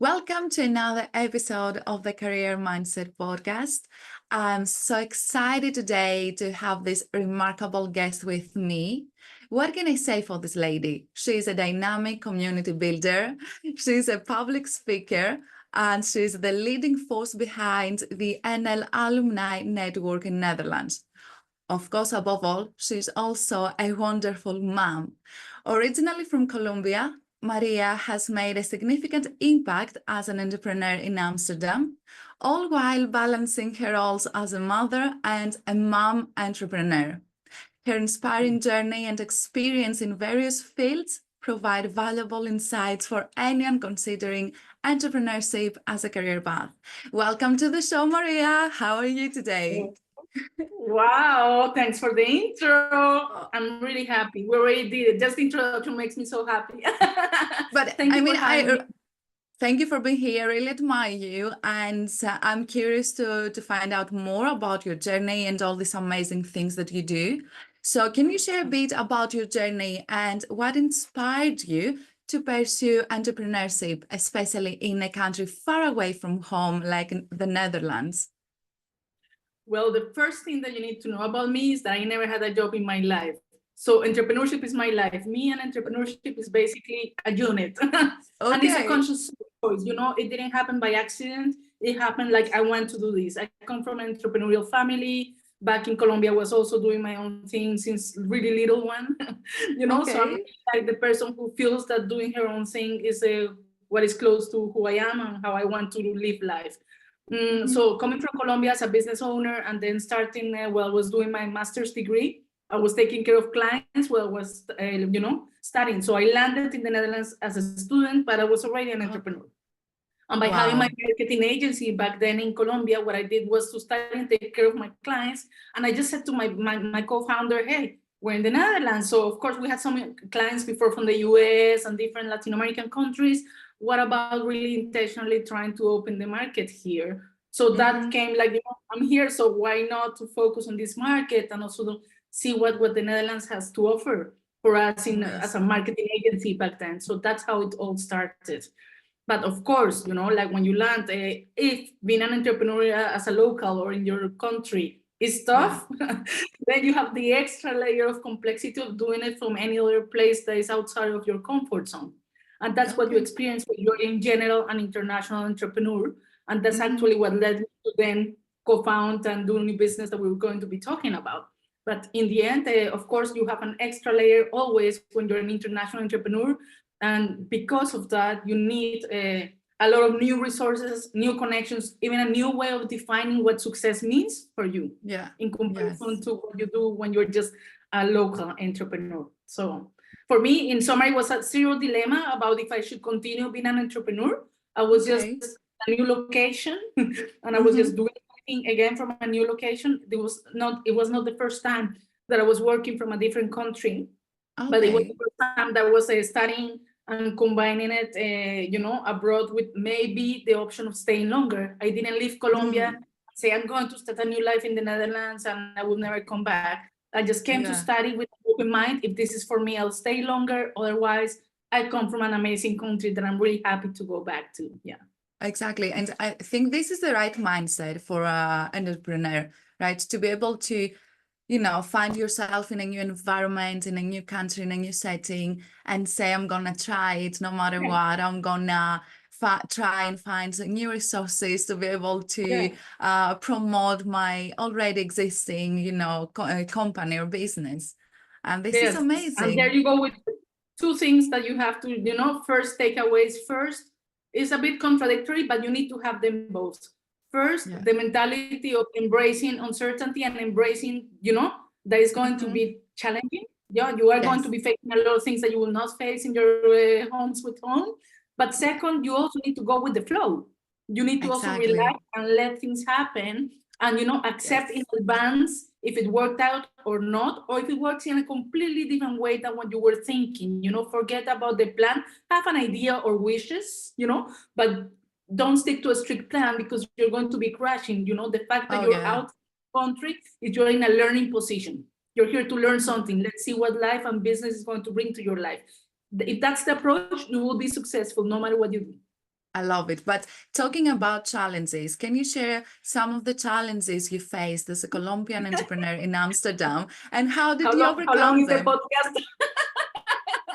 Welcome to another episode of the Career Mindset Podcast. I'm so excited today to have this remarkable guest with me. What can I say for this lady? She's a dynamic community builder, she's a public speaker, and she's the leading force behind the NL Alumni Network in Netherlands. Of course, above all, she's also a wonderful mom. Originally from Colombia, Maria has made a significant impact as an entrepreneur in Amsterdam, all while balancing her roles as a mother and a mom entrepreneur. Her inspiring journey and experience in various fields provide valuable insights for anyone considering entrepreneurship as a career path. Welcome to the show, Maria. How are you today? Wow, thanks for the intro. I'm really happy. We already did it. Just the introduction makes me so happy. But Thank you for having me. thank you for being here. I really admire you, and I'm curious to find out more about your journey and all these amazing things that you do. So, can you share a bit about your journey and what inspired you to pursue entrepreneurship, especially in a country far away from home like the Netherlands? Well, the first thing that you need to know about me is that I never had a job in my life. So entrepreneurship is my life. Me and entrepreneurship is basically a unit. And it's a conscious choice. It didn't happen by accident. It happened like I want to do this. I come from an entrepreneurial family. Back in Colombia, I was also doing my own thing since really little one. So I'm really like the person who feels that doing her own thing is what is close to who I am and how I want to live life. So coming from Colombia as a business owner and then starting while I was doing my master's degree, I was taking care of clients while I was, studying. So I landed in the Netherlands as a student, but I was already an entrepreneur. And by having my marketing agency back then in Colombia, what I did was to study and take care of my clients. And I just said to my co-founder, hey, we're in the Netherlands. So of course we had some clients before from the US and different Latin American countries. What about really intentionally trying to open the market here? So that came like, I'm here, so why not to focus on this market and also to see what the Netherlands has to offer for us as a marketing agency back then. So that's how it all started. But of course, like when you land, if being an entrepreneur as a local or in your country is tough, then you have the extra layer of complexity of doing it from any other place that is outside of your comfort zone. And that's what you experience when you're in general an international entrepreneur. And that's actually what led me to then co-found and do new business that we were going to be talking about. But in the end, of course, you have an extra layer always when you're an international entrepreneur. And because of that, you need a lot of new resources, new connections, even a new way of defining what success means for you in comparison to what you do when you're just a local entrepreneur. So for me, in summary, it was a zero dilemma about if I should continue being an entrepreneur. I was just a new location and I was just doing everything again from a new location. It was not the first time that I was working from a different country, but it was the first time that I was studying and combining it, abroad with maybe the option of staying longer. I didn't leave Colombia, say I'm going to start a new life in the Netherlands and I will never come back. I just came to study with an open mind. If this is for me, I'll stay longer. Otherwise, I come from an amazing country that I'm really happy to go back to. Yeah. Exactly. And I think this is the right mindset for an entrepreneur, right? To be able to, find yourself in a new environment, in a new country, in a new setting, and say, I'm going to try it no matter what. I'm going to try and find new resources to be able to promote my already existing, company or business. And this is amazing. And there you go with two things that you have to, first takeaways first. It's a bit contradictory, but you need to have them both. First, the mentality of embracing uncertainty and embracing, that is going to be challenging. Yeah, you are going to be facing a lot of things that you will not face in your homes with home. But second, you also need to go with the flow. You need to also relax and let things happen and, accept in advance if it worked out or not, or if it works in a completely different way than what you were thinking. Forget about the plan, have an idea or wishes, but don't stick to a strict plan because you're going to be crashing. The fact that you're out of the country is you're in a learning position. You're here to learn something. Let's see what life and business is going to bring to your life. If that's the approach, you will be successful no matter what you do. I love it. But talking about challenges, can you share some of the challenges you faced as a Colombian entrepreneur in Amsterdam, and how did you how long overcome is the them? podcast?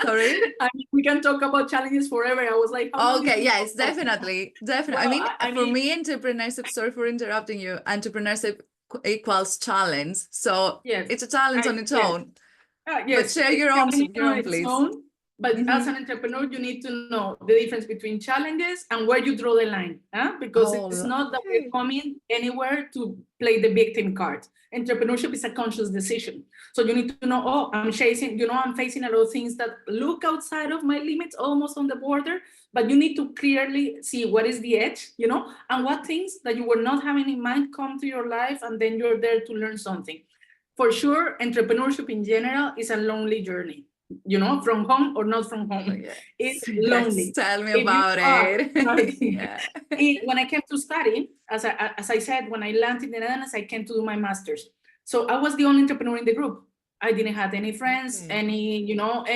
Sorry? I mean, we can talk about challenges forever. I was like, how long is Okay, this yes, podcast? definitely. Definitely. Well, I mean, for me, entrepreneurship, sorry for interrupting you, entrepreneurship equals challenge. So yes, it's a challenge on its own. But yes, share it's your challenging on own, its please. own. But as Mhm. an entrepreneur, you need to know the difference between challenges and where you draw the line. Because it's not that we're Okay. coming anywhere to play the victim card. Entrepreneurship is a conscious decision. So you need to know, oh, I'm facing a lot of things that look outside of my limits, almost on the border. But you need to clearly see what is the edge, and what things that you were not having in mind come to your life, and then you're there to learn something. For sure, entrepreneurship in general is a lonely journey, from home or not from home. Yes. It's Yes. lonely. Tell me If you about are, it. right? Yeah. When I came to study, as I said, when I landed in the Netherlands, I came to do my master's. So I was the only entrepreneur in the group. I didn't have any friends, Okay.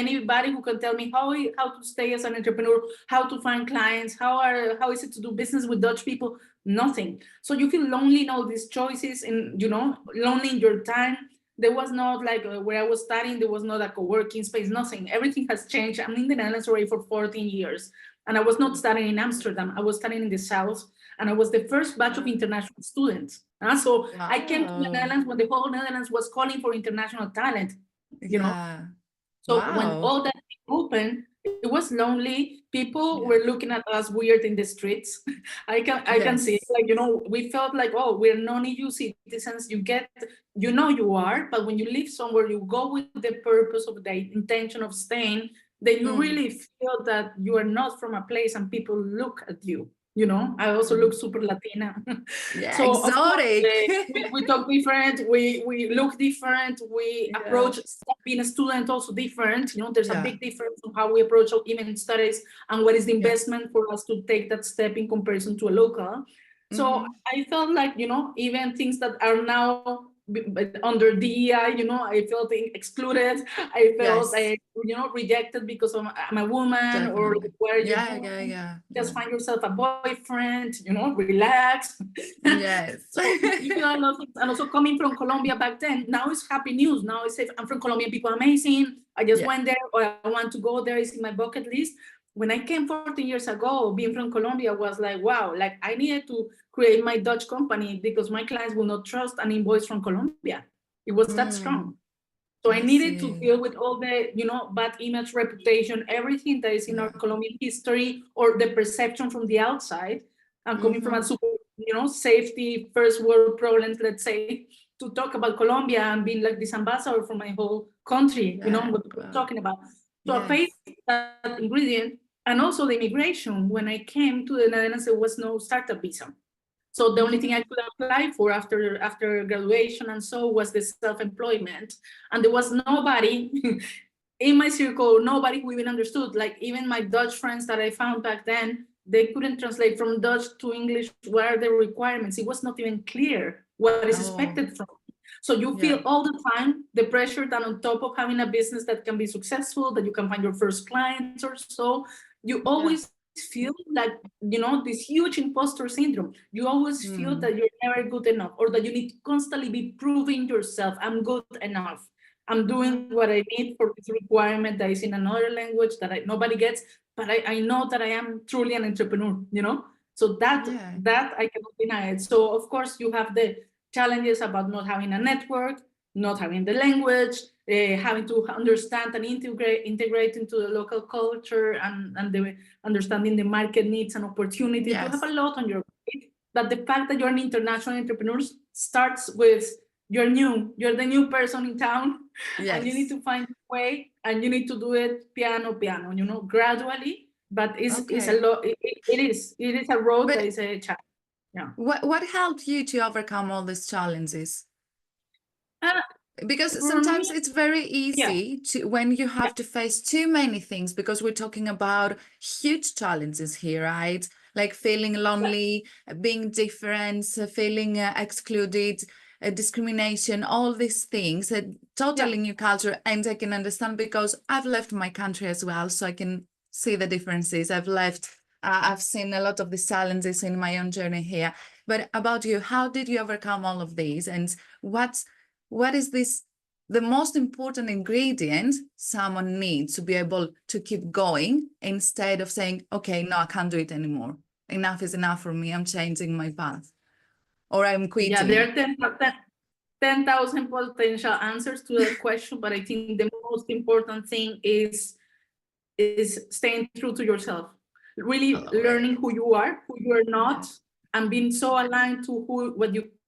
anybody who can tell me how to stay as an entrepreneur, how to find clients, how is it to do business with Dutch people. Nothing. So you feel lonely in all these choices, and lonely in your time. There was not like where I was studying, there was not a co-working space, nothing. Everything has changed. I'm in the Netherlands already for 14 years. And I was not studying in Amsterdam. I was studying in the South. And I was the first batch of international students. So Wow. I came to the Netherlands when the whole Netherlands was calling for international talent. Yeah. So when Wow. all that opened, it was lonely. People Yeah. were looking at us weird in the streets. I can see it. Yes. Like, we felt like, oh, we're non-EU citizens. You are, but when you live somewhere, you go with the purpose of the intention of staying, then you really feel that you are not from a place and people look at you. I also look super Latina. Yeah, So of course, exotic. we talk different, we look different, we Yeah. approach being a student also different. There's a Yeah. big difference on how we approach even studies and what is the Yeah. investment for us to take that step in comparison to a local. So I felt like, even things that are now under DEI, I felt excluded. I felt, Yes. rejected because I'm a woman, or Definitely. where you Yeah, do. yeah, yeah. Just find yourself a boyfriend, relax. Yes. So you feel a lot of things. And also coming from Colombia back then, now it's happy news. Now it's I'm from Colombia, people are amazing. I just went there, or I want to go there. It's in my bucket list. When I came 14 years ago, being from Colombia was like, wow, like I needed to create my Dutch company because my clients will not trust an invoice from Colombia. It was that strong. So I needed to deal with all the, bad image, reputation, everything that is in our Colombian history, or the perception from the outside. I'm coming from a super, safety, first world problems, let's say, to talk about Colombia and being like this ambassador for my whole country, what we're talking about. So I faced that ingredient, and also the immigration. When I came to the Netherlands, there was no startup visa. So the only thing I could apply for after graduation and so was the self-employment. And there was nobody in my circle, nobody who even understood. Like even my Dutch friends that I found back then, they couldn't translate from Dutch to English. What are the requirements? It was not even clear what is expected from. So you feel all the time the pressure that on top of having a business that can be successful, that you can find your first clients or so, you always feel like, this huge imposter syndrome. You always feel that you're never good enough, or that you need to constantly be proving yourself. I'm good enough. I'm doing what I need for this requirement that is in another language that nobody gets, but I know that I am truly an entrepreneur, So that I cannot deny it. So of course you have the challenges about not having a network, not having the language, having to understand and integrate into the local culture, and the understanding the market needs and opportunities. You have a lot on your plate. But the fact that you're an international entrepreneur starts with you're the new person in town, and you need to find a way, and you need to do it piano, gradually. But it's a lot. It is a road that is a challenge. Yeah. What helped you to overcome all these challenges? Because For sometimes me, it's very easy to, when you have to face too many things, because we're talking about huge challenges here, right? Like feeling lonely, being different, feeling excluded, discrimination, all these things, a totally new culture. And I can understand because I've left my country as well, so I can see the differences. I've left I've seen a lot of the challenges in my own journey here. But about you, how did you overcome all of these? And what is this the most important ingredient someone needs to be able to keep going instead of saying, okay, no, I can't do it anymore. Enough is enough for me. I'm changing my path or I'm quitting. Yeah, there are 10,000 potential answers to that question, but I think the most important thing is staying true to yourself, really learning who you are not, and being so aligned to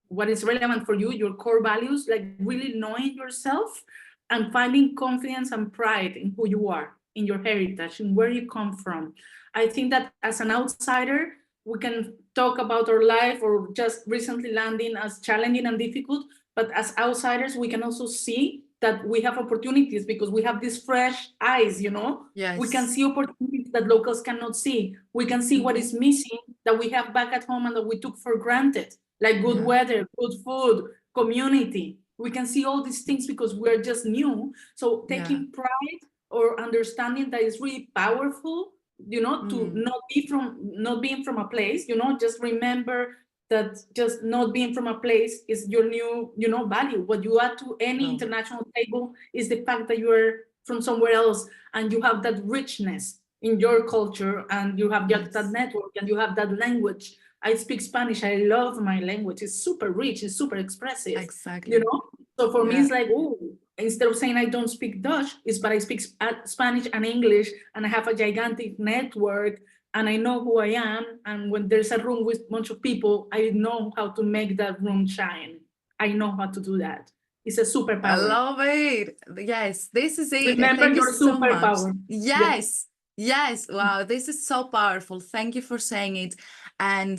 what is relevant for you, your core values, like really knowing yourself and finding confidence and pride in who you are, in your heritage, and where you come from. I think that as an outsider, we can talk about our life or just recently landing as challenging and difficult, but as outsiders, we can also see that we have opportunities because we have these fresh eyes, you know? Yes. We can see opportunities that locals cannot see. We can see what is missing that we have back at home and that we took for granted, like good weather, good food, community. We can see all these things because we're just new. So taking pride or understanding that is really powerful, you know, to not being from a place, you know, just remember that just not being from a place is your new, you know, value. What you add to any international table is the fact that you're from somewhere else and you have that richness in your culture and you have that network and you have that language. I speak Spanish. I love my language. It's super rich. It's super expressive. Exactly. You know, so for me, it's like, oh, instead of saying I don't speak Dutch, it's but I speak Spanish and English, and I have a gigantic network, and I know who I am. And when there's a room with a bunch of people, I know how to make that room shine. I know how to do that. It's a superpower. I love it. Yes, this is it. Remember Thank your you so superpower. much. Yes. Yes. Wow. This is so powerful. Thank you for saying it. And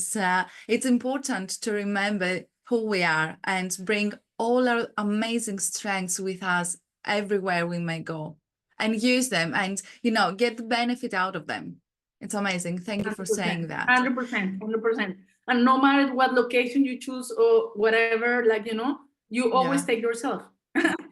it's important to remember who we are and bring all our amazing strengths with us everywhere we may go and use them and, you know, get the benefit out of them. It's amazing. Thank you for saying that. 100%, 100%. And no matter what location you choose or whatever, like, you know, you always take yourself.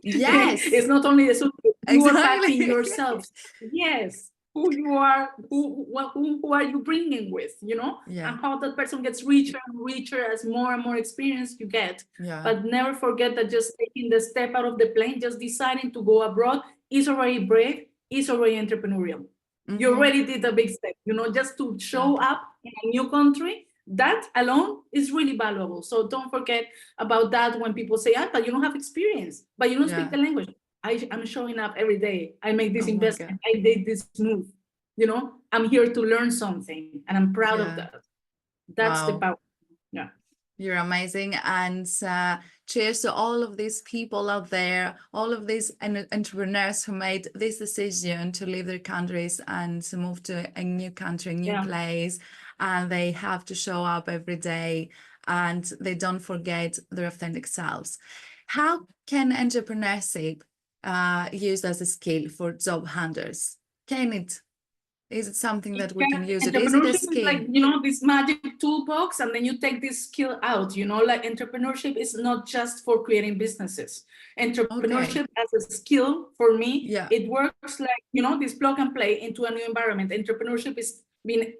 Yes. It's not only the suitcase. You are packing Exactly. yourself. Yes. Who you are, who are you bringing with, you know? And how that person gets richer and richer as more and more experience you get. But never forget that just taking the step out of the plane, just deciding to go abroad is already brave, is already entrepreneurial. You already did a big step, you know, just to show up in a new country. That alone is really valuable. So don't forget about that when people say, but you don't have experience, but you don't speak the language. I'm showing up every day. I make this investment. I did this move. You know, I'm here to learn something and I'm proud of that. That's the power. Yeah. You're amazing. And cheers to all of these people out there, all of these entrepreneurs who made this decision to leave their countries and to move to a new country, a new place. And they have to show up every day and they don't forget their authentic selves. How can entrepreneurship used as a skill for job hunters? Is it something that we can use? Is it a skill? Is like, you know, this magic toolbox, and then you take this skill out, you know, like entrepreneurship is not just for creating businesses. Entrepreneurship as a skill for me, it works like, you know, this plug and play into a new environment. Entrepreneurship is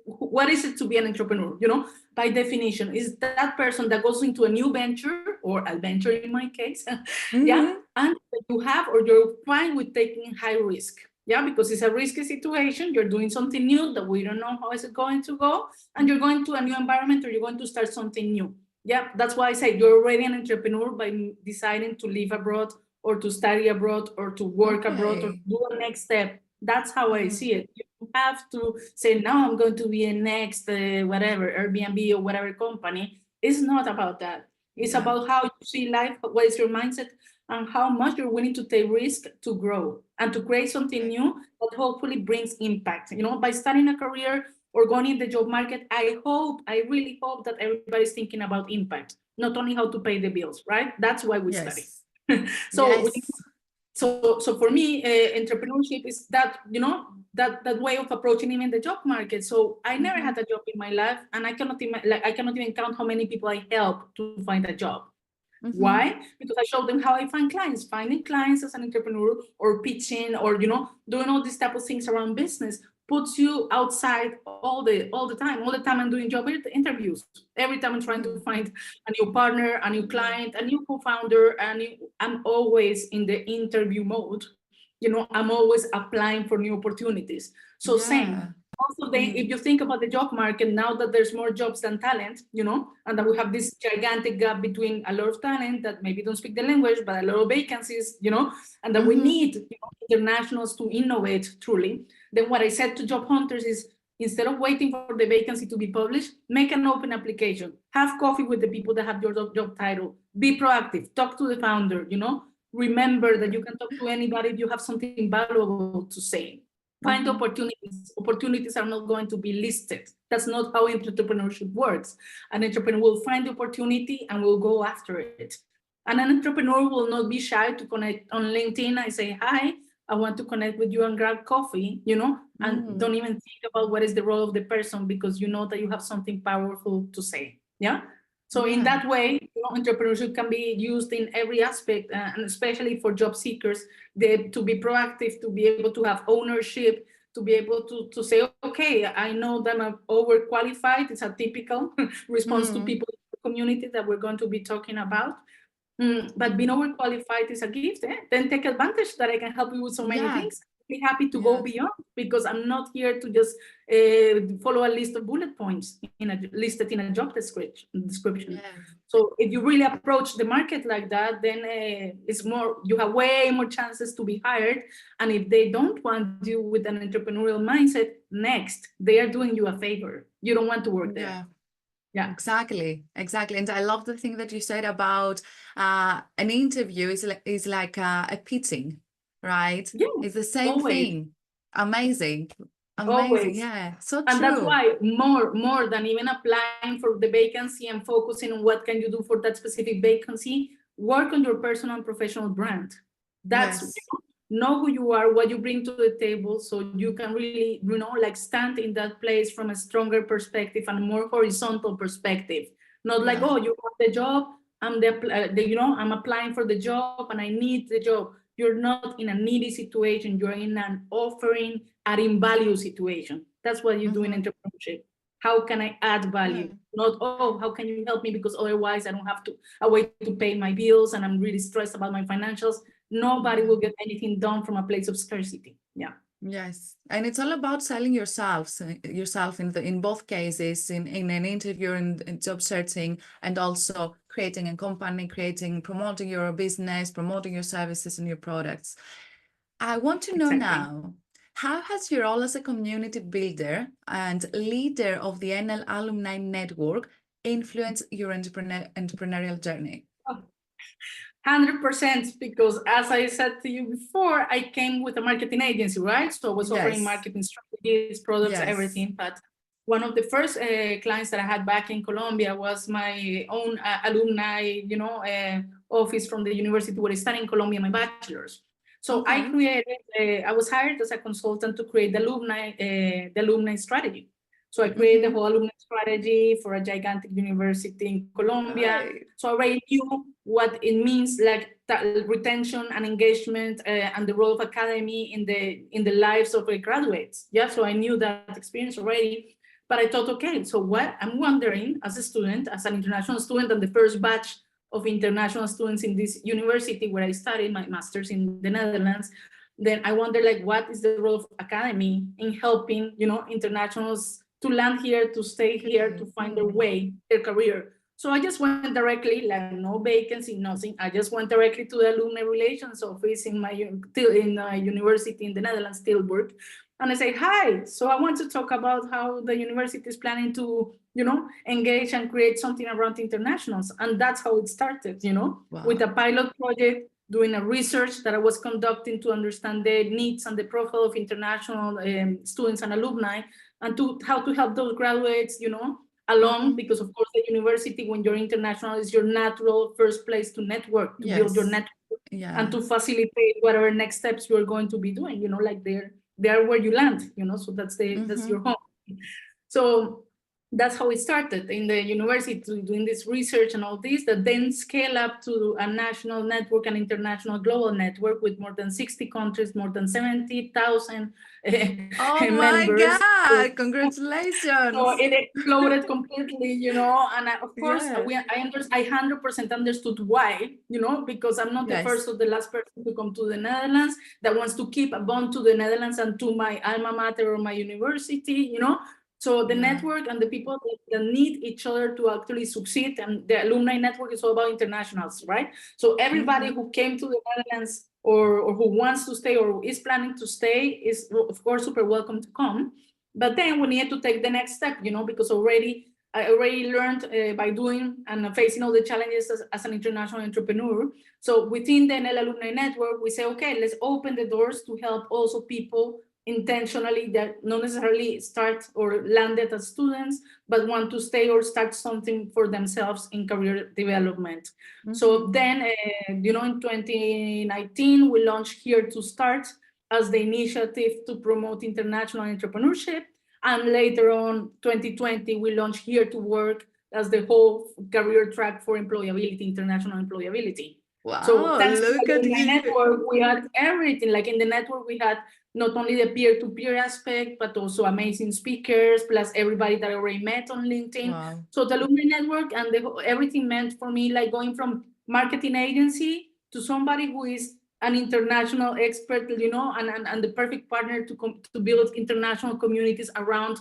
what is it to be an entrepreneur? You know, by definition, is that person that goes into a new venture or adventure in my case, and you have or you're fine with taking high risk. Because it's a risky situation. You're doing something new that we don't know how is it going to go, and you're going to a new environment or you're going to start something new. That's why I say you're already an entrepreneur by deciding to live abroad or to study abroad or to work abroad or to do a next step. That's how I see it. You have to say, now I'm going to be a next whatever, Airbnb or whatever company. It's not about that. It's about how you see life, what is your mindset, and how much you're willing to take risk to grow and to create something new that hopefully brings impact. You know, by starting a career or going in the job market, I really hope that everybody's thinking about impact, not only how to pay the bills, right? That's why we study. So for me, entrepreneurship is that, you know, that way of approaching even the job market. So I never had a job in my life, and I cannot even count how many people I help to find a job. Why? Because I show them how I find clients. Finding clients as an entrepreneur or pitching or, you know, doing all these type of things around business puts you outside all the time. I'm doing job interviews. Every time I'm trying to find a new partner, a new client, a new co-founder, I'm always in the interview mode. I'm always applying for new opportunities. So same. Also, if you think about the job market, now that there's more jobs than talent, and that we have this gigantic gap between a lot of talent that maybe don't speak the language, but a lot of vacancies, and that we need internationals to innovate truly. Then what I said to job hunters is, instead of waiting for the vacancy to be published, make an open application, have coffee with the people that have your job title, be proactive, talk to the founder, remember that you can talk to anybody if you have something valuable to say. Find opportunities. Opportunities are not going to be listed. That's not how entrepreneurship works. An entrepreneur will find the opportunity and will go after it. And an entrepreneur will not be shy to connect on LinkedIn and say, hi, I want to connect with you and grab coffee, and don't even think about what is the role of the person, because you know that you have something powerful to say. Yeah. So in that way, entrepreneurship can be used in every aspect, and especially for job seekers, to be proactive, to be able to have ownership, to be able to say, okay, I know that I'm overqualified. It's a typical response to people in the community that we're going to be talking about. But being overqualified is a gift. Then take advantage that I can help you with so many things. Be happy to go beyond, because I'm not here to just follow a list of bullet points listed in a job description. So if you really approach the market like that, then you have way more chances to be hired. And if they don't want you with an entrepreneurial mindset, next, they are doing you a favor. You don't want to work there. Yeah, exactly. And I love the thing that you said about an interview is like a pitching, right? Yeah, it's the same thing. Amazing. Always. Yeah, so true. And that's why more than even applying for the vacancy and focusing on what can you do for that specific vacancy, work on your personal and professional brand. That's know who you are, what you bring to the table, so you can really, stand in that place from a stronger perspective and a more horizontal perspective. Not like, oh, you want the job, I'm applying for the job and I need the job. You're not in a needy situation. You're in an offering, adding value situation. That's what you do in entrepreneurship. How can I add value? Not, oh, how can you help me? Because otherwise I don't have a way to pay my bills and I'm really stressed about my financials. Nobody will get anything done from a place of scarcity. Yeah. Yes, and it's all about selling yourself in both cases, in an interview and job searching, and also creating a company, promoting your business, promoting your services and your products. I want to know now, how has your role as a community builder and leader of the NL Alumni Network influenced your entrepreneurial journey? 100%, because as I said to you before, I came with a marketing agency, right? So I was offering marketing strategies, products, everything. But one of the first clients that I had back in Colombia was my own alumni, office from the university where I studied in Colombia, my bachelor's. So I was hired as a consultant to create the alumni strategy. So I created the whole alumni strategy for a gigantic university in Colombia. So I already knew what it means, like retention and engagement, and the role of academy in the lives of graduates. Yeah, so I knew that experience already. But I thought, okay, so what I'm wondering as a student, as an international student, and the first batch of international students in this university where I studied my master's in the Netherlands, then I wonder, like, what is the role of academy in helping, internationals to land here, to stay here, to find their way, their career. So I just went directly, like no vacancy, nothing. I just went directly to the alumni relations office in my university in the Netherlands, Tilburg. And I say, hi, so I want to talk about how the university is planning to, engage and create something around internationals. And that's how it started, with a pilot project, doing a research that I was conducting to understand the needs and the profile of international students and alumni, and how to help those graduates, along, because of course the university, when you're international, is your natural first place to network, to build your network, and to facilitate whatever next steps you're going to be doing, like they're where you land, so that's your home. So that's how it started in the university, doing this research and all this, that then scale up to a national network, an international global network with more than 60 countries, more than 70,000 oh my members. God, congratulations. So it exploded completely, you know, and of course, Yeah. I 100% understood why, you know, because I'm not the first or the last person to come to the Netherlands that wants to keep a bond to the Netherlands and to my alma mater or my university, you know. So the network and the people that need each other to actually succeed, and the alumni network is all about internationals, right? So everybody who came to the Netherlands or who wants to stay or is planning to stay is, of course, super welcome to come. But then we need to take the next step, you know, because I already learned by doing and facing all the challenges as an international entrepreneur. So within the NL Alumni Network, we say, okay, let's open the doors to help also people intentionally that not necessarily start or landed as students, but want to stay or start something for themselves in career development. So then, you know, in 2019, we launched Here to Start as the initiative to promote international entrepreneurship. And later on, 2020, we launched Here to Work as the whole career track for employability, international employability. Wow, so thanks to look at my you. network, we had everything. Like in the network, we had not only the peer-to-peer aspect, but also amazing speakers, plus everybody that I already met on LinkedIn. Wow. So the Alumni Network and everything meant for me, like going from marketing agency to somebody who is an international expert, you know, and the perfect partner to build international communities around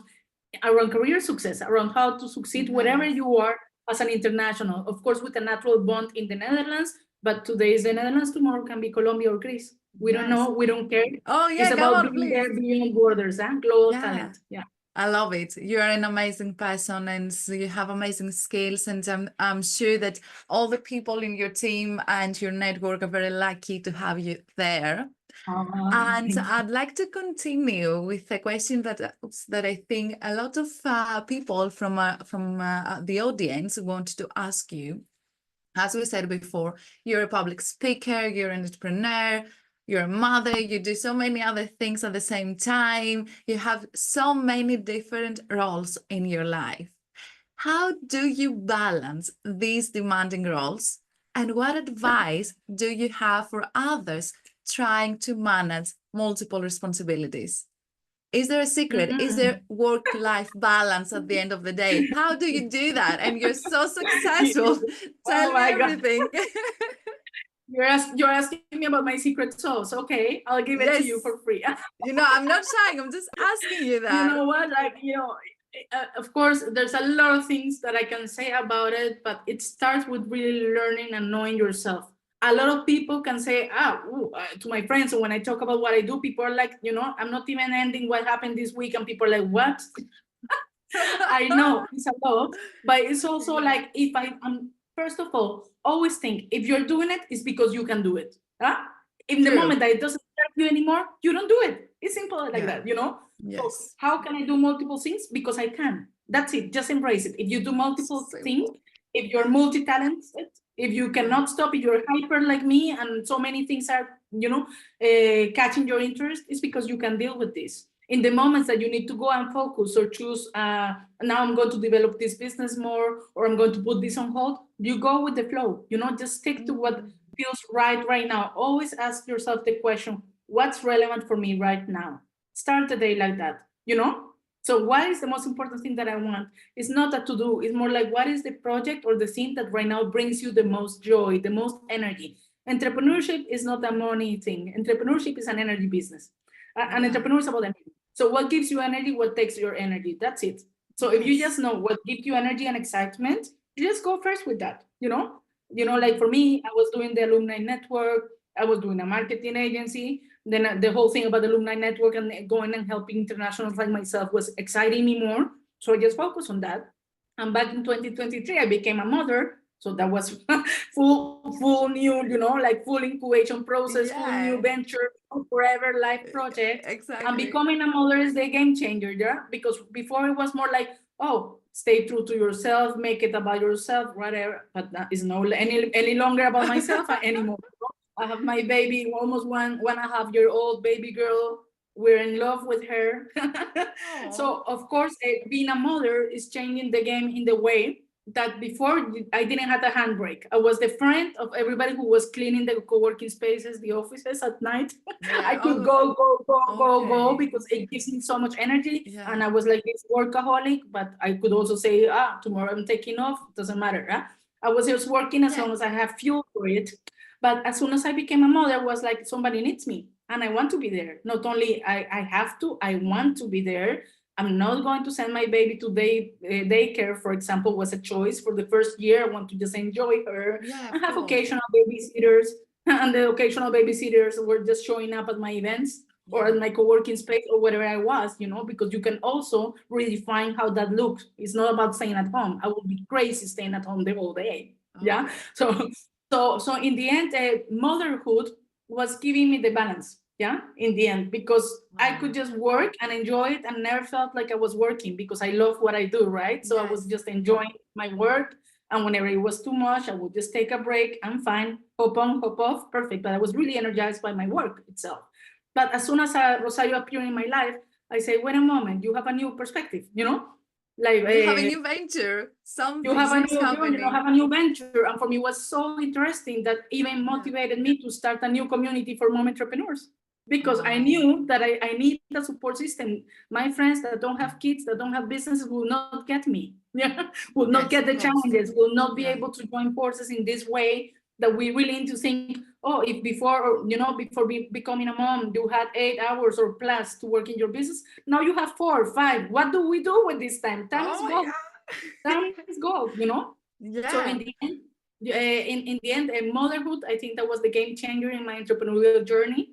career success, around how to succeed wherever you are as an international. Of course, with a natural bond in the Netherlands, but today is the Netherlands, tomorrow can be Colombia or Greece. We don't know, we don't care. Oh yeah, it's about being there beyond borders, global talent. Yeah. I love it. You're an amazing person and you have amazing skills. And I'm sure that all the people in your team and your network are very lucky to have you there. And I'd like to continue with a question that I think a lot of people from the audience want to ask you. As we said before, you're a public speaker, you're an entrepreneur, you're a mother, you do so many other things at the same time. You have so many different roles in your life. How do you balance these demanding roles? And what advice do you have for others trying to manage multiple responsibilities? Is there a secret? Is there work-life balance at the end of the day? How do you do that? And you're so successful. Tell me everything. You're asking me about my secret sauce. Okay, I'll give it to you for free. You know, I'm not shy. I'm just asking you that. You know what? Like, you know, of course, there's a lot of things that I can say about it, but it starts with really learning and knowing yourself. A lot of people can say, to my friends, when I talk about what I do, people are like, you know, I'm not even ending what happened this week. And people are like, what? I know it's a lot, but it's also like, if I'm, first of all, always think, if you're doing it, it's because you can do it. In the moment that it doesn't serve you anymore, you don't do it. It's simple like that, you know? Yes. So how can I do multiple things? Because I can. That's it. Just embrace it. If you do multiple things, if you're multi-talented, if you cannot stop, if you're hyper like me and so many things are, you know, catching your interest, it's because you can deal with this. In the moments that you need to go and focus or choose, now I'm going to develop this business more, or I'm going to put this on hold, you go with the flow, you know, just stick to what feels right now. Always ask yourself the question, what's relevant for me right now? Start the day like that, you know? So what is the most important thing that I want? It's not a to-do, it's more like, what is the project or the thing that right now brings you the most joy, the most energy? Entrepreneurship is not a money thing. Entrepreneurship is an energy business. An entrepreneur is about energy. So what gives you energy, what takes your energy? That's it. So if you just know what gives you energy and excitement, you just go first with that, you know? You know, like for me, I was doing the alumni network, I was doing a marketing agency, then the whole thing about the alumni network and going and helping internationals like myself was exciting me more. So I just focused on that. And back in 2023, I became a mother. So that was full new, you know, like full incubation process, full new venture, forever life project. Exactly. And becoming a mother is the game changer, yeah? Because before it was more like, oh, stay true to yourself, make it about yourself, whatever. But that is no any longer about myself anymore. I have my baby, almost 1.5-year-old baby girl. We're in love with her. So of course, being a mother is changing the game in the way that before I didn't have a handbrake. I was the friend of everybody who was cleaning the co-working spaces, the offices at night. Yeah. I could go because it gives me so much energy. Yeah. And I was like this workaholic, but I could also say, tomorrow I'm taking off, doesn't matter. I was just working as long as I have fuel for it. But as soon as I became a mother, it was like somebody needs me and I want to be there. Not only I have to, I want to be there. I'm not going to send my baby to daycare, for example, was a choice for the first year. I want to just enjoy her. I have occasional babysitters, and the occasional babysitters were just showing up at my events or at my co-working space or wherever I was, because you can also redefine how that looks. It's not about staying at home. I would be crazy staying at home the whole day. Yeah. So in the end, motherhood was giving me the balance. Yeah, in the end, because I could just work and enjoy it and never felt like I was working because I love what I do, right? So I was just enjoying my work. And whenever it was too much, I would just take a break. I'm fine, hop on, hop off, perfect. But I was really energized by my work itself. But as soon as Rosario appeared in my life, I say, wait a moment, you have a new perspective, like you have a new venture, something you have a new venture. And for me, it was so interesting that even motivated me to start a new community for mom entrepreneurs. Because I knew that I need a support system. My friends that don't have kids, that don't have businesses will not get me. Yeah, will not get the challenges, will not be able to join forces in this way that we really need to think, if before becoming a mom, you had 8 hours or plus to work in your business. Now you have 4 or 5. What do we do with this time? Time is gold. Time is gold, Yeah. So in the end, in the end, motherhood, I think that was the game changer in my entrepreneurial journey.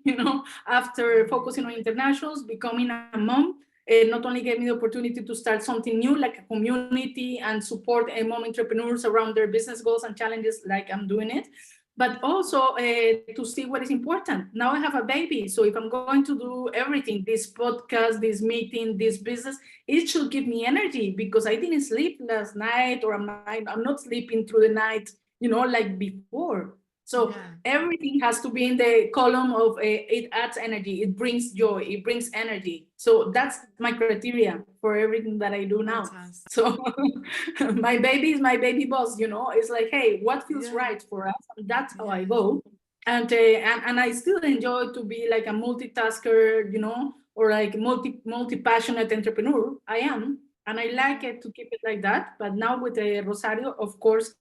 After focusing on internationals, becoming a mom, it not only gave me the opportunity to start something new, like a community, and support mom entrepreneurs around their business goals and challenges, like I'm doing it, but also to see what is important. Now I have a baby, so if I'm going to do everything, this podcast, this meeting, this business, it should give me energy because I didn't sleep last night, or I'm not sleeping through the night, like before. So everything has to be in the column of it adds energy, it brings joy, it brings energy. So that's my criteria for everything that I do now. So my baby is my baby boss, it's like, hey, what feels right for us? And that's how I go. And I still enjoy to be like a multitasker, or like multi-passionate entrepreneur. I am, and I like it to keep it like that. But now with Rosario, of course,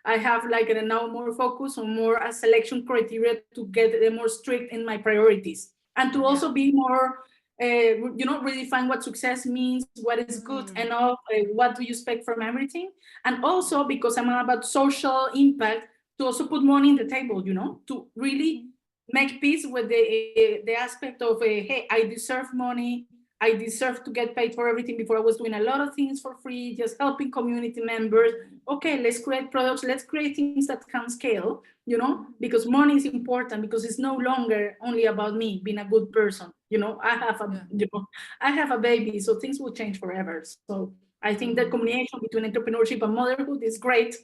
I have like now more focus on more a selection criteria to get more strict in my priorities, and to also be more, redefine what success means, what is good enough, what do you expect from everything, and also because I'm about social impact, to also put money in the table, to really make peace with the aspect of hey, I deserve money. I deserve to get paid for everything. Before I was doing a lot of things for free, just helping community members. Okay, let's create products, let's create things that can scale, because money is important, because it's no longer only about me being a good person. I have a baby, so things will change forever. So I think the combination between entrepreneurship and motherhood is great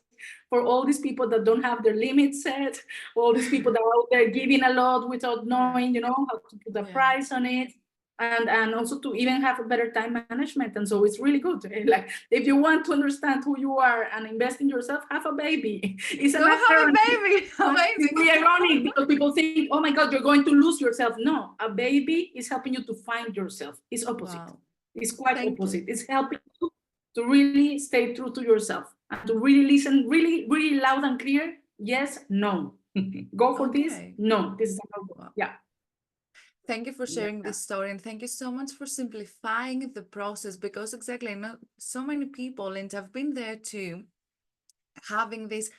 for all these people that don't have their limits set, all these people that are out there giving a lot without knowing, how to put a price on it. And also to even have a better time management. And so it's really good. Like, if you want to understand who you are and invest in yourself, have a baby. It's have a baby. Amazing. It's really ironic because people think, oh my God, you're going to lose yourself. No, a baby is helping you to find yourself. It's opposite. Wow. It's quite opposite. It's helping you to really stay true to yourself and to really listen really, really loud and clear. Yes, no. Go for this. No, this is a no. Yeah. Thank you for sharing this story, and thank you so much for simplifying the process, because exactly, so many people, and I've been there too, having this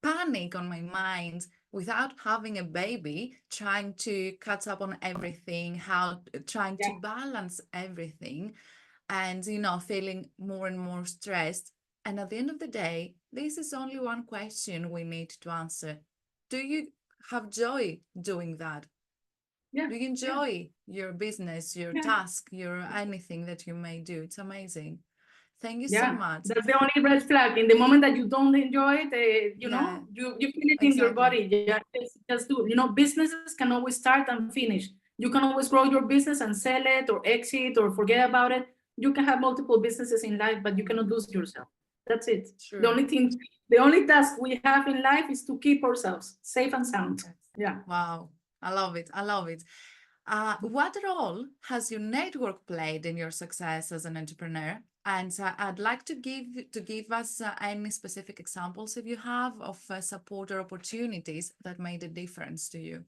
panic on my mind without having a baby, trying to catch up on everything, trying to balance everything, and feeling more and more stressed. And at the end of the day, this is only one question we need to answer. Do you have joy doing that? Do you enjoy your business, your task, your anything that you may do? It's amazing. Thank you so much. That's the only red flag. In the moment that you don't enjoy it, you feel it in your body. Just do. Businesses can always start and finish. You can always grow your business and sell it or exit or forget about it. You can have multiple businesses in life, but you cannot lose yourself. That's it. True. The only task we have in life is to keep ourselves safe and sound. Yeah. Wow. I love it. I love it. What role has your network played in your success as an entrepreneur? And I'd like to give us any specific examples, if you have, of support or opportunities that made a difference to you.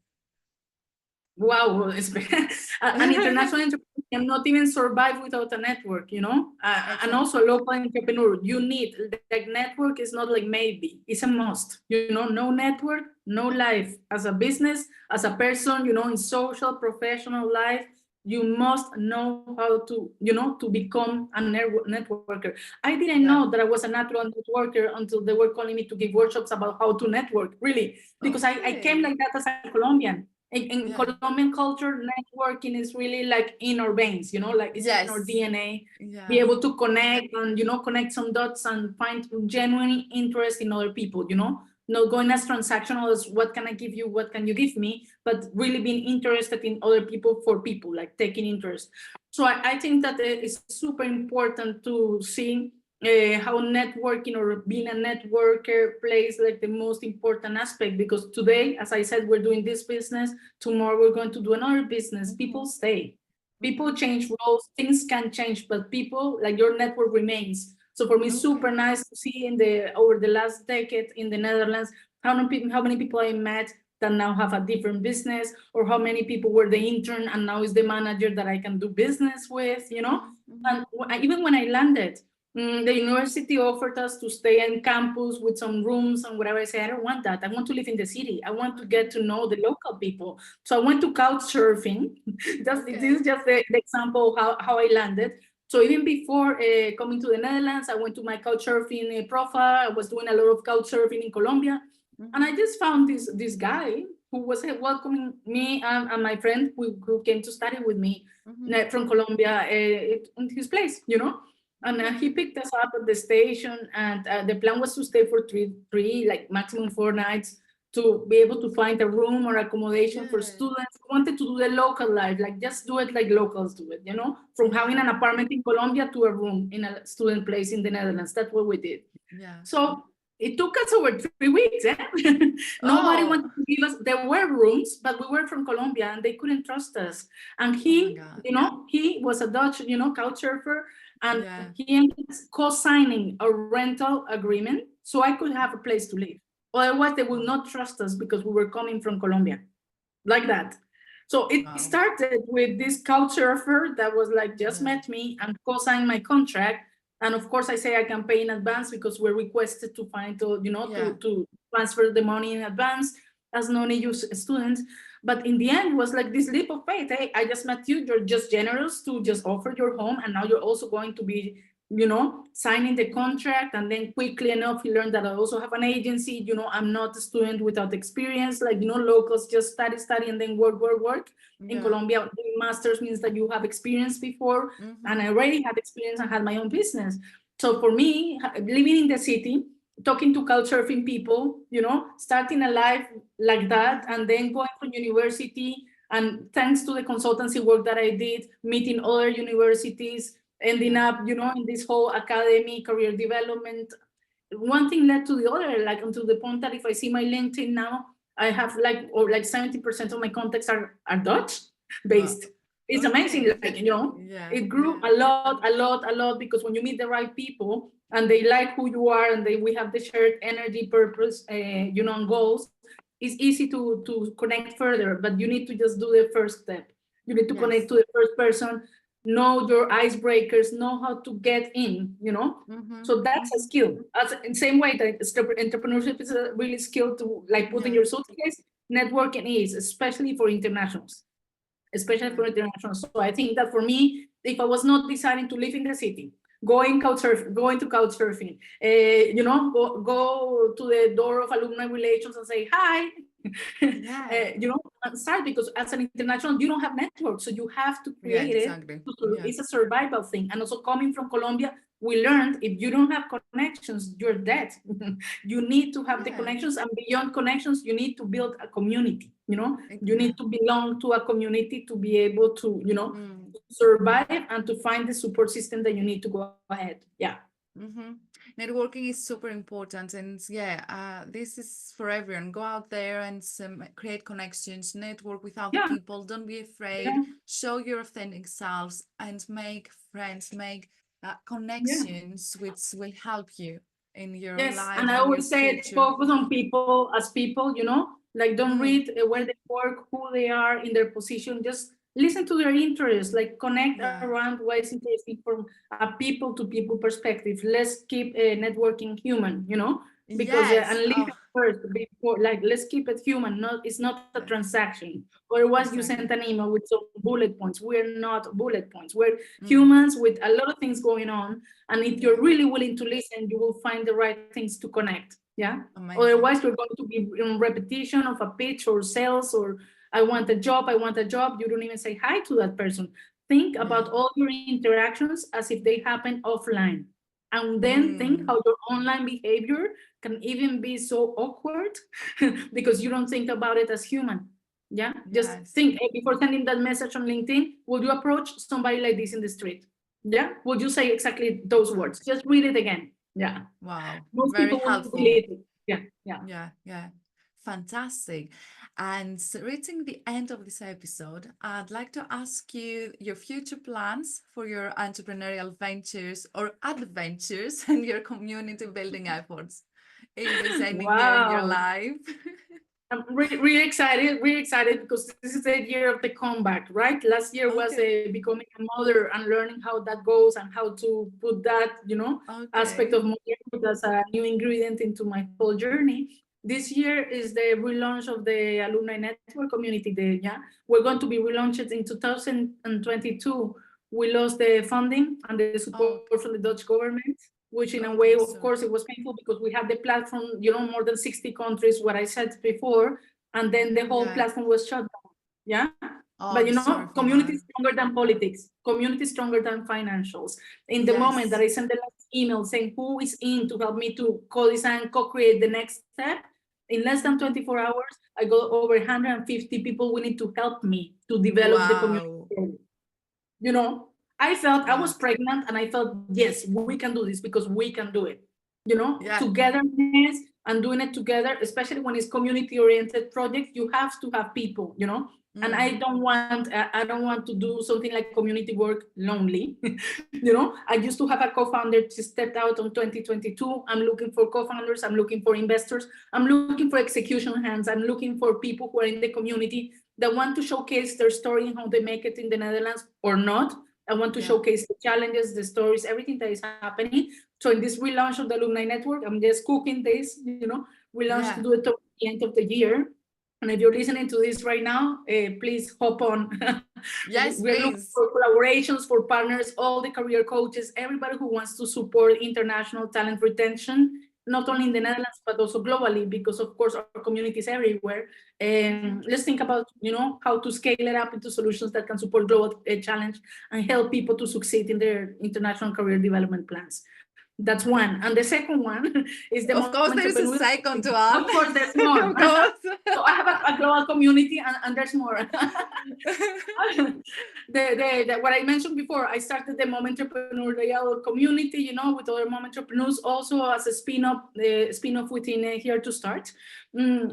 Wow, an international entrepreneur cannot even survive without a network, you know, and also a local entrepreneur. You need, like, network is not like maybe, it's a must, you know. No network, no life. As a business, as a person, you know, in social, professional life, you must know how to, you know, to become a networker. I didn't know that I was a natural networker until they were calling me to give workshops about how to network, really, because I came like that as a Colombian. In Colombian culture, networking is really like in our veins, you know, like it's in our DNA. Be able to connect and, you know, connect some dots and find genuine interest in other people, you know, not going as transactional as what can I give you, what can you give me, but really being interested in other people for people, like taking interest. So I think that it's super important to see how networking or being a networker plays like the most important aspect, because today, as I said, we're doing this business, tomorrow we're going to do another business. People stay, people change roles, things can change, but people, like, your network remains. So for me, super nice to see over the last decade in the Netherlands, how many people I met that now have a different business, or how many people were the intern and now is the manager that I can do business with, you know. And even when I landed, the university offered us to stay on campus with some rooms and whatever. I said, I don't want that. I want to live in the city. I want to get to know the local people. So I went to couch surfing. This is just the example of how I landed. So even before coming to the Netherlands, I went to my couch surfing profile. I was doing a lot of couch surfing in Colombia. And I just found this guy who was welcoming me and my friend who came to study with me from Colombia in his place, you know. And he picked us up at the station, and the plan was to stay for three, like maximum 4 nights, to be able to find a room or accommodation for students. We wanted to do the local life, like just do it like locals do it, you know, from having an apartment in Colombia to a room in a student place in the Netherlands. That's what we did. So it took us over 3 weeks. Nobody wanted to give us, there were rooms, but we were from Colombia and they couldn't trust us. And he, you know, he was a Dutch, you know, couch surfer, and he ended up co-signing a rental agreement so I could have a place to live. Otherwise, they will not trust us because we were coming from Colombia, like that. So it started with this couch surfer that was like, just met me and co-signed my contract. And of course, I say I can pay in advance because we're requested to find, you know, to transfer the money in advance as non-EU students. But in the end, it was like this leap of faith. Hey, I just met you. You're just generous to just offer your home. And now you're also going to be, you know, signing the contract. And then quickly enough, he learned that I also have an agency. You know, I'm not a student without experience. Like, you know, locals just study, and then work. In Colombia, doing masters means that you have experience before. And I already had experience and had my own business. So for me, living in the city, talking to couch surfing people, you know, starting a life like that, and then going to university, and thanks to the consultancy work that I did, meeting other universities, ending up, you know, in this whole academy, career development. One thing led to the other, like until the point that if I see my LinkedIn now, I have like 70% of my contacts are Dutch based. It's amazing, like, you know, it grew a lot, because when you meet the right people and they like who you are, and we have the shared energy, purpose, you know, and goals, it's easy to connect further, but you need to just do the first step. You need to connect to the first person, know your icebreakers, know how to get in, you know. So that's a skill. As in the same way that entrepreneurship is a really skill to like put in your suitcase, networking is, especially for internationals. So I think that for me, if I was not deciding to live in the city, going to couch surfing, you know, go to the door of alumni relations and say, hi, start, because as an international, you don't have network, so you have to create exactly. It's a survival thing. And also coming from Colombia, we learned if you don't have connections, you're dead. You need to have the connections, and beyond connections, you need to build a community. You need to belong to a community to be able to, survive and to find the support system that you need to go ahead. Yeah. Networking is super important, and this is for everyone. Go out there and create connections, network with other people. Don't be afraid. Show your authentic selves and make friends, make connections, which will help you in your life. And I always say, focus on people as people. Like, don't read where they work, who they are in their position. Just listen to their interests, like connect around what is interesting from a people to people perspective. Let's keep networking human, because and listen first before, like, let's keep it human. It's not a transaction. Otherwise, you send an email with some bullet points. We're not bullet points. We're humans with a lot of things going on. And if you're really willing to listen, you will find the right things to connect. Yeah. Amazing. Otherwise, you're going to be in repetition of a pitch or sales or I want a job. You don't even say hi to that person. Think about all your interactions as if they happen offline. And then think how your online behavior can even be so awkward because you don't think about it as human. Yeah. Just think before sending that message on LinkedIn, would you approach somebody like this in the street? Yeah. Would you say exactly those words? Just read it again. Yeah. Wow. Most Very people helpful. Will delete it. Yeah. Fantastic. And reaching the end of this episode, I'd like to ask you your future plans for your entrepreneurial ventures or adventures and your community building efforts. If there's any year in your life. I'm really excited because this is the year of the comeback, right? Last year was becoming a mother and learning how that goes and how to put that, aspect of motherhood as a new ingredient into my whole journey. This year is the relaunch of the Alumni Network community. We're going to be relaunched in 2022. We lost the funding and the support from the Dutch government, which in a way, of course, it was painful because we had the platform, more than 60 countries, what I said before, and then the whole platform was shut down. Yeah. But community is stronger than politics. Community is stronger than financials. In the moment that I sent the last email saying who is in to help me to co-design, co-create the next step, in less than 24 hours, I got over 150 people willing to help me to develop the community. I felt I was pregnant and I felt, yes, we can do this because we can do it. Togetherness and doing it together, especially when it's community-oriented project, you have to have people, and I don't want to do something like community work lonely. I used to have a co-founder who stepped out on 2022. I'm looking for co-founders. I'm looking for investors. I'm looking for execution hands. I'm looking for people who are in the community that want to showcase their story and how they make it in the Netherlands or not. I want to showcase the challenges, the stories, everything that is happening. So in this relaunch of the Alumni Network, I'm just cooking this, we launched to do it at the end of the year. And if you're listening to this right now, please hop on. We're looking for collaborations, for partners, all the career coaches, everybody who wants to support international talent retention, not only in the Netherlands, but also globally, because of course our community is everywhere. And let's think about, how to scale it up into solutions that can support global challenge and help people to succeed in their international career development plans. That's one. And the second one is the Of course, there's a second one. Of course, there's more. Of course. So I have a global community and there's more. What I mentioned before, I started the Mom Entrepreneurial community, with other mom entrepreneurs, also as a spin-off within Here to Start.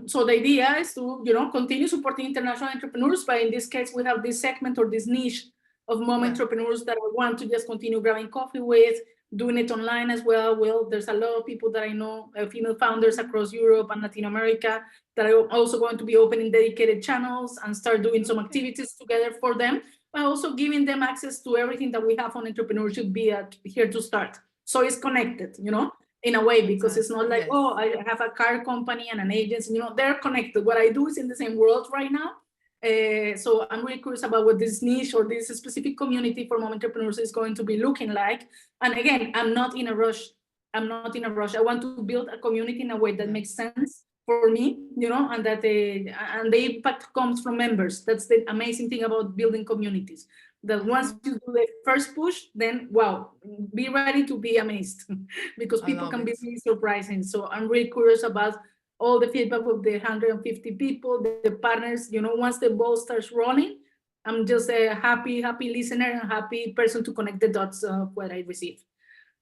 So the idea is to, continue supporting international entrepreneurs, but in this case, we have this segment or this niche of mom entrepreneurs that I want to just continue grabbing coffee with, doing it online as well. There's a lot of people that I know, female founders across Europe and Latin America, that are also going to be opening dedicated channels and start doing some activities together for them, but also giving them access to everything that we have on entrepreneurship via Here to Start. So it's connected, in a way, because it's not like, I have a car company and an agency, they're connected. What I do is in the same world right now. So I'm really curious about what this niche or this specific community for mom entrepreneurs is going to be looking like. And again, I'm not in a rush. I want to build a community in a way that makes sense for me, and that and the impact comes from members. That's the amazing thing about building communities. That once you do the first push, then wow, be ready to be amazed because people can be really surprising. So I'm really curious about all the feedback of the 150 people, the partners. Once the ball starts rolling, I'm just a happy listener and happy person to connect the dots of what I receive.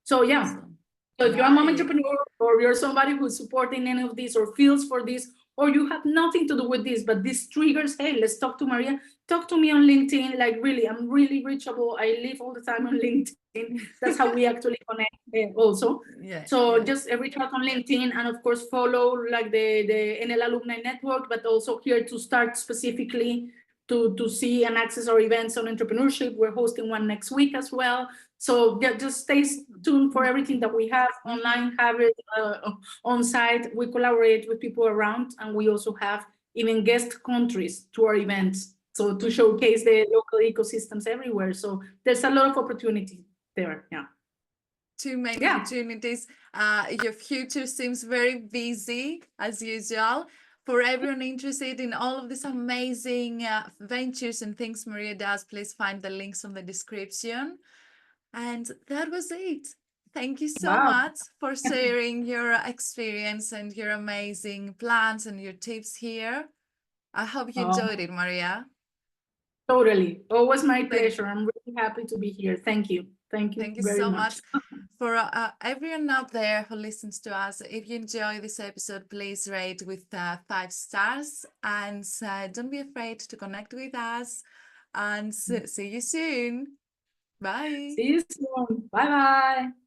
So yeah. Awesome. So if you're a mom entrepreneur or you're somebody who's supporting any of this or feels for this, or you have nothing to do with this, but this triggers, hey, let's talk to Maria. Talk to me on LinkedIn. Like really, I'm really reachable. I live all the time on LinkedIn. That's how we actually connect also. So just reach out on LinkedIn and of course follow like the NL Alumni Network, but also here to start specifically to see and access our events on entrepreneurship. We're hosting one next week as well. So yeah, just stay tuned for everything that we have online, have it on site. We collaborate with people around, and we also have even guest countries to our events. So to showcase the local ecosystems everywhere. So there's a lot of opportunity there. Yeah. Too many opportunities. Your future seems very busy as usual. For everyone interested in all of these amazing ventures and things Maria does, please find the links on the description. And that was it. Thank you so much for sharing your experience and your amazing plans and your tips here. I hope you enjoyed it, Maria. Totally. Always my pleasure. I'm really happy to be here. Thank you. Thank you very so much. For everyone out there who listens to us, if you enjoy this episode, please rate with 5 stars, and don't be afraid to connect with us, and see you soon. Bye. See you soon. Bye-bye.